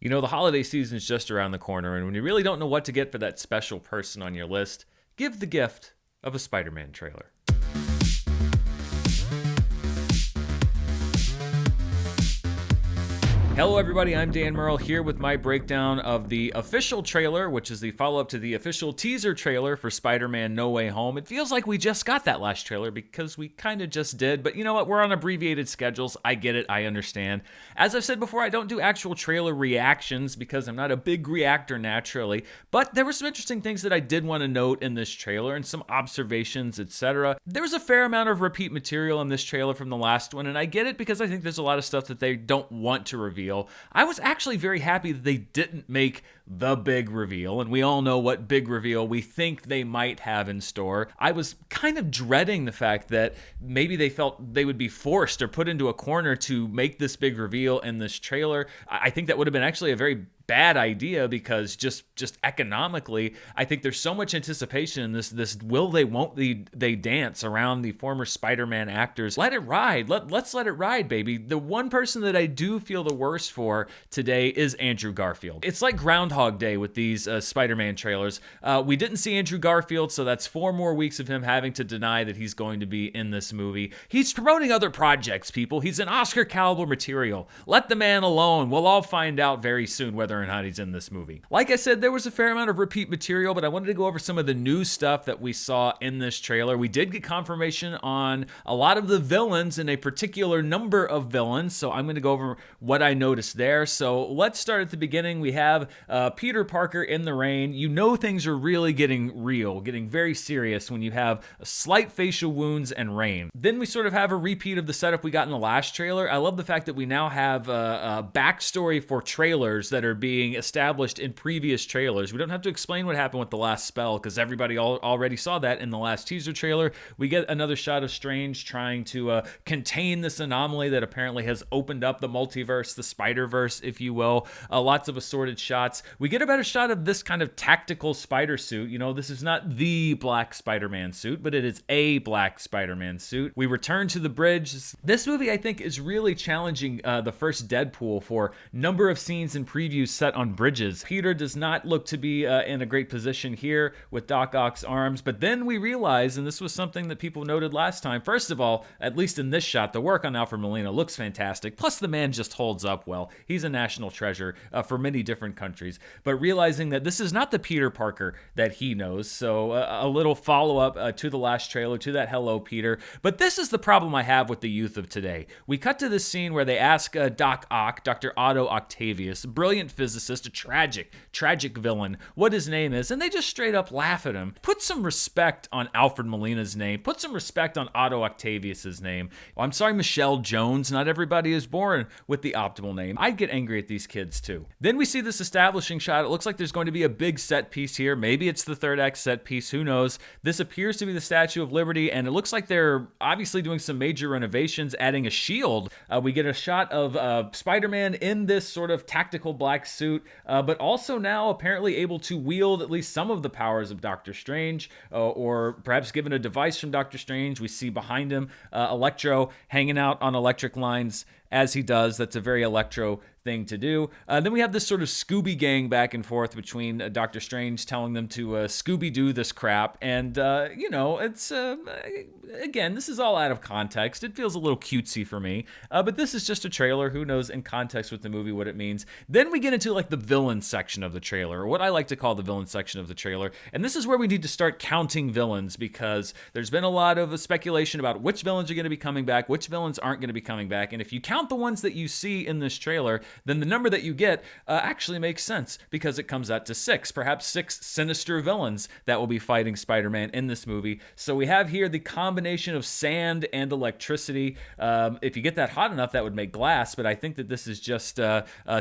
You know, the holiday season is just around the corner, and when you really don't know what to get for that special person on your list, give the gift of a Spider-Man trailer. Hello everybody, I'm Dan Murrell here with my breakdown of the official trailer, which is the follow-up to the official teaser trailer for Spider-Man No Way Home. It feels like we just got that last trailer because we kind of just did, but you know what, we're on abbreviated schedules. I get it, I understand. As I've said before, I don't do actual trailer reactions because I'm not a big reactor naturally, but there were some interesting things that I did want to note in this trailer and some observations, etc. There was a fair amount of repeat material in this trailer from the last one, and I get it because I think there's a lot of stuff that they don't want to reveal. I was actually very happy that they didn't make the big reveal, and we all know what big reveal we think they might have in store. I was kind of dreading the fact that maybe they felt they would be forced or put into a corner to make this big reveal in this trailer. I think that would have been actually a very bad idea because just economically, I think there's so much anticipation in this will they won't they dance around the former Spider-Man actors. Let it ride. Let's let it ride, baby. The one person that I do feel the worst for today is Andrew Garfield. It's like Groundhog Day with these Spider-Man trailers. We didn't see Andrew Garfield, so that's 4 more weeks of him having to deny that he's going to be in this movie. He's promoting other projects, people. He's an Oscar caliber material. Let the man alone. We'll all find out very soon whether or not he's in this movie. Like I said, there was a fair amount of repeat material, but I wanted to go over some of the new stuff that we saw in this trailer. We did get confirmation on a lot of the villains and a particular number of villains, so I'm going to go over what I noticed there. So let's start at the beginning. We have Peter Parker in the rain. You know things are really getting real, getting very serious when you have slight facial wounds and rain. Then we sort of have a repeat of the setup we got in the last trailer. I love the fact that we now have a backstory for trailers that are being established in previous trailers. We don't have to explain what happened with the last spell because everybody already saw that in the last teaser trailer. We get another shot of Strange trying to contain this anomaly that apparently has opened up the multiverse, the Spider-Verse, if you will. Lots of assorted shots. We get a better shot of this kind of tactical spider suit. You know, this is not the black Spider-Man suit, but it is a black Spider-Man suit. We return to the bridge. This movie, I think, is really challenging the first Deadpool for number of scenes and previews set on bridges. Peter does not look to be in a great position here with Doc Ock's arms, but then we realize, and this was something that people noted last time, first of all, at least in this shot, the work on Alfred Molina looks fantastic, plus the man just holds up well. He's a national treasure for many different countries, but realizing that this is not the Peter Parker that he knows, so a little follow-up to the last trailer, to that Hello Peter, but this is the problem I have with the youth of today. We cut to this scene where they ask Doc Ock, Dr. Otto Octavius, brilliant physicist, a tragic villain, what his name is, and they just straight up laugh at him. Put some respect on Alfred Molina's name. Put some respect on Otto Octavius's name. Well, I'm sorry, Michelle Jones. Not everybody is born with the optimal name. I'd get angry at these kids too. Then we see this establishing shot. It looks like there's going to be a big set piece here. Maybe it's the third act set piece. Who knows? This appears to be the Statue of Liberty, and it looks like they're obviously doing some major renovations, adding a shield. We get a shot of Spider-Man in this sort of tactical black suit, but also now apparently able to wield at least some of the powers of Doctor Strange, or perhaps given a device from Doctor Strange. We see behind him Electro hanging out on electric lines as he does. That's a very Electro thing to do. Then we have this sort of Scooby gang back and forth between Doctor Strange telling them to Scooby-Doo this crap, and it's again, this is all out of context. It feels a little cutesy for me, but this is just a trailer. Who knows in context with the movie what it means. Then we get into like the villain section of the trailer, or what I like to call the villain section of the trailer, and this is where we need to start counting villains because there's been a lot of speculation about which villains are going to be coming back, which villains aren't going to be coming back, and if you count the ones that you see in this trailer, then the number that you get actually makes sense because it comes out to 6, perhaps 6 sinister villains that will be fighting Spider-Man in this movie. So we have here the combination of sand and electricity. If you get that hot enough, that would make glass, but I think that this is just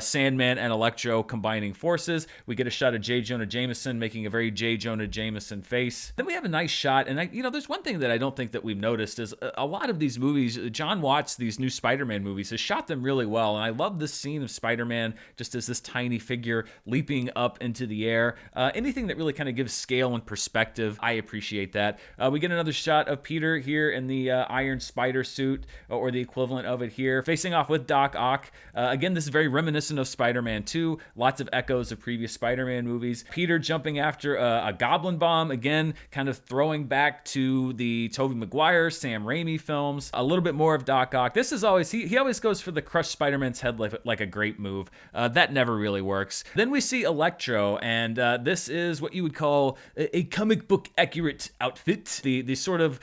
Sandman and Electro combining forces. We get a shot of J. Jonah Jameson making a very J. Jonah Jameson face. Then we have a nice shot, and there's one thing that I don't think that we've noticed is a lot of these movies, John Watts, these new Spider-Man movies, has shot them really well, and I love this scene scene of Spider-Man just as this tiny figure leaping up into the air. Anything that really kind of gives scale and perspective, I appreciate that. We get another shot of Peter here in the Iron Spider suit, or the equivalent of it here, facing off with Doc Ock. Again, this is very reminiscent of Spider-Man 2. Lots of echoes of previous Spider-Man movies. Peter jumping after a goblin bomb, again, kind of throwing back to the Tobey Maguire, Sam Raimi films. A little bit more of Doc Ock. This is always, he always goes for the crush Spider-Man's head like a great move. That never really works. Then we see Electro, and this is what you would call a comic book accurate outfit. The sort of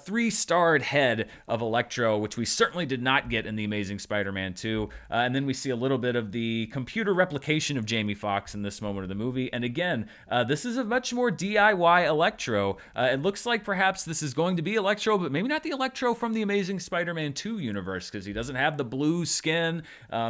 three-starred head of Electro, which we certainly did not get in The Amazing Spider-Man 2. And then we see a little bit of the computer replication of Jamie Foxx in this moment of the movie. And again, this is a much more DIY Electro. It looks like perhaps this is going to be Electro, but maybe not the Electro from the Amazing Spider-Man 2 universe, because he doesn't have the blue skin.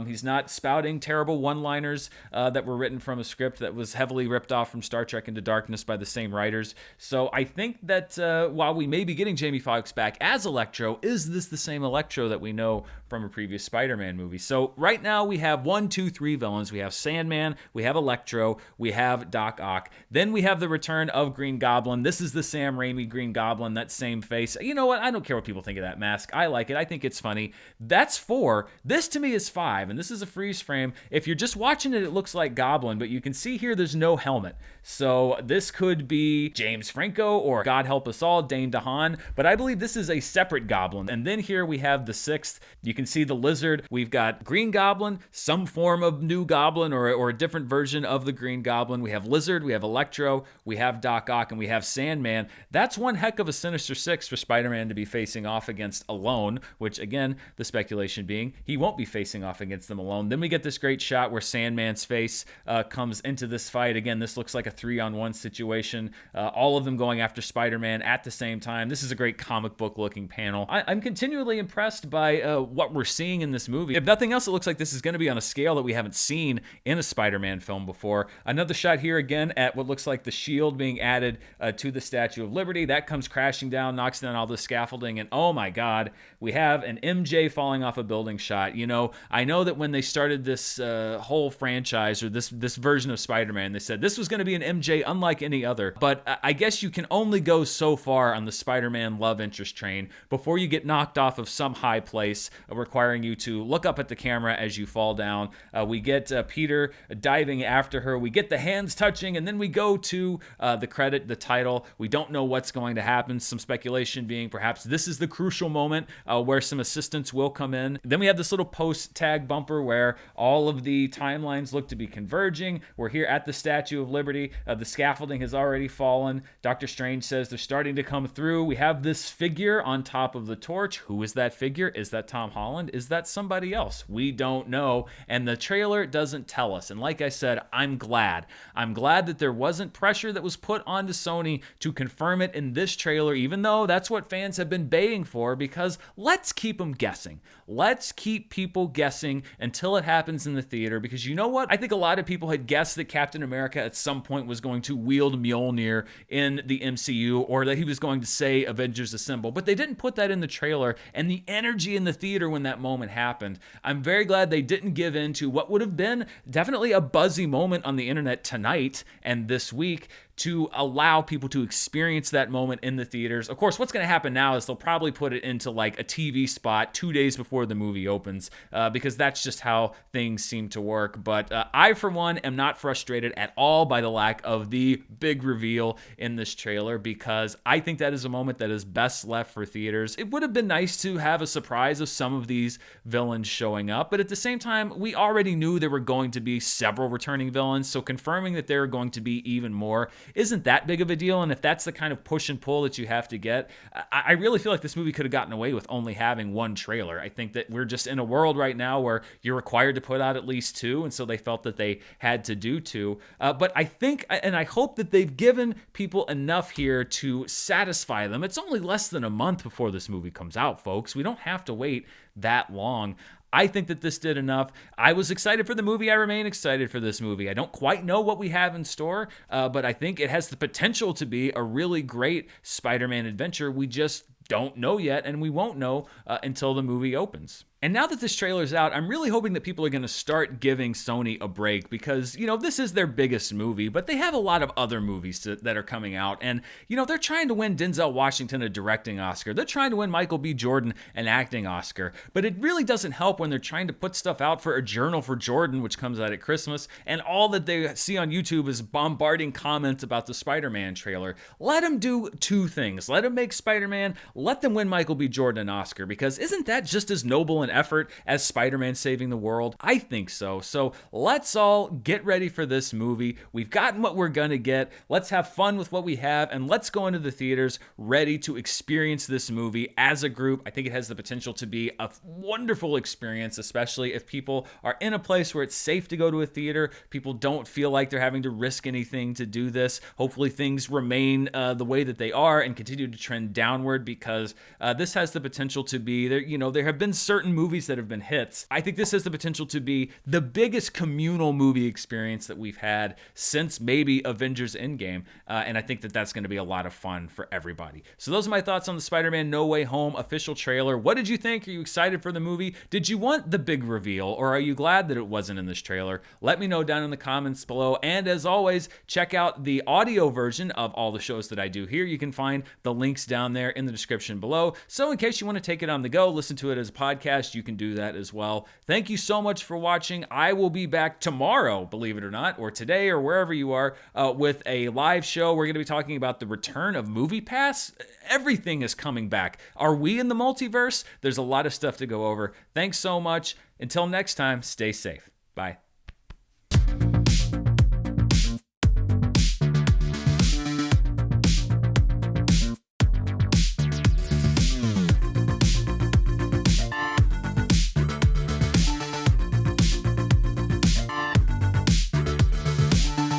He's not spouting terrible one-liners that were written from a script that was heavily ripped off from Star Trek Into Darkness by the same writers. So I think that while we may be getting Jamie Foxx back as Electro, is this the same Electro that we know from a previous Spider-Man movie? So right now we have 1, 2, 3 villains. We have Sandman, we have Electro, we have Doc Ock. Then we have the return of Green Goblin. This is the Sam Raimi Green Goblin, that same face. You know what? I don't care what people think of that mask. I like it. I think it's funny. That's 4. This to me is 5, and this is a freeze frame. If you're just watching it, it looks like Goblin, but you can see here there's no helmet. So this could be James Franco, or God help us all, Dane DeHaan, but I believe this is a separate Goblin. And then here we have the 6th. You can see the Lizard. We've got Green Goblin, some form of new Goblin, or a different version of the Green Goblin. We have Lizard, we have Electro, we have Doc Ock, and we have Sandman. That's one heck of a Sinister Six for Spider-Man to be facing off against alone, which again, the speculation being he won't be facing off against them alone. Then we get this great shot where Sandman's face comes into this fight. Again, this looks like a 3-on-1 situation. All of them going after Spider-Man at the same time. This is a great comic book looking panel. I'm continually impressed by what we're seeing in this movie. If nothing else, it looks like this is going to be on a scale that we haven't seen in a Spider-Man film before. Another shot here again at what looks like the shield being added to the Statue of Liberty. That comes crashing down, knocks down all the scaffolding, and oh my God, we have an MJ falling off a building shot. You know, I know that when they started this whole franchise, or this version of Spider-Man, they said this was going to be an MJ unlike any other, but I guess you can only go so far on the Spider-Man love interest train before you get knocked off of some high place, requiring you to look up at the camera as you fall down. We get Peter diving after her. We get the hands touching, and then we go to the title. We don't know what's going to happen. Some speculation being perhaps this is the crucial moment where some assistance will come in. Then we have this little post-tag bumper where all of the timelines look to be converging. We're here at the Statue of Liberty. The scaffolding has already fallen. Doctor Strange says they're starting to come through. We have this figure on top of the torch. Who is that figure? Is that Tom Holland? Is that somebody else? We don't know. And the trailer doesn't tell us. And like I said, I'm glad. I'm glad that there wasn't pressure that was put onto Sony to confirm it in this trailer, even though that's what fans have been baying for, because let's keep them guessing. Let's keep people guessing until it happens in the theater, because you know what? I think a lot of people had guessed that Captain America at some point was going to wield Mjolnir in the MCU, or that he was going to say Avengers Assemble, but they didn't put that in the trailer, and the energy in the theater when that moment happened, I'm very glad they didn't give in to what would have been definitely a buzzy moment on the internet tonight and this week, to allow people to experience that moment in the theaters. Of course, what's going to happen now is they'll probably put it into like a TV spot 2 days before the movie opens, because that's just how things seem to work. But I, for one, am not frustrated at all by the lack of the big reveal in this trailer, because I think that is a moment that is best left for theaters. It would have been nice to have a surprise of some of these villains showing up, but at the same time, we already knew there were going to be several returning villains, so confirming that there are going to be even more isn't that big of a deal. And if that's the kind of push and pull that you have to get, I really feel like this movie could have gotten away with only having one trailer. I think that we're just in a world right now where you're required to put out at least 2, and so they felt that they had to do 2. But I think, and I hope that they've given people enough here to satisfy them. It's only less than a month before this movie comes out, folks. We don't have to wait that long. I think that this did enough. I was excited for the movie. I remain excited for this movie. I don't quite know what we have in store, but I think it has the potential to be a really great Spider-Man adventure. We just don't know yet, and we won't know until the movie opens. And now that this trailer's out, I'm really hoping that people are going to start giving Sony a break because, this is their biggest movie, but they have a lot of other movies that are coming out. And, they're trying to win Denzel Washington a directing Oscar. They're trying to win Michael B. Jordan an acting Oscar. But it really doesn't help when they're trying to put stuff out for A Journal for Jordan, which comes out at Christmas, and all that they see on YouTube is bombarding comments about the Spider-Man trailer. Let them do two things. Let them make Spider-Man, let them win Michael B. Jordan an Oscar, because isn't that just as noble an effort as Spider-Man saving the world? I think so. So let's all get ready for this movie. We've gotten what we're gonna get. Let's have fun with what we have, and let's go into the theaters ready to experience this movie as a group. I think it has the potential to be a wonderful experience, especially if people are in a place where it's safe to go to a theater. People don't feel like they're having to risk anything to do this. Hopefully things remain the way that they are and continue to trend downward, because this has the potential to be there. There have been certain movies that have been hits. I think this has the potential to be the biggest communal movie experience that we've had since maybe Avengers Endgame, and I think that that's going to be a lot of fun for everybody. So those are my thoughts on the Spider-Man No Way Home official trailer. What did you think? Are you excited for the movie? Did you want the big reveal, or are you glad that it wasn't in this trailer? Let me know down in the comments below, and as always, check out the audio version of all the shows that I do here. You can find the links down there in the description below, so in case you want to take it on the go, listen to it as a podcast, you can do that as well. Thank you so much for watching. I will be back tomorrow, believe it or not, or today, or wherever you are, with a live show. We're going to be talking about the return of MoviePass. Everything is coming back. Are we in the multiverse? There's a lot of stuff to go over. Thanks so much. Until next time, stay safe. Bye.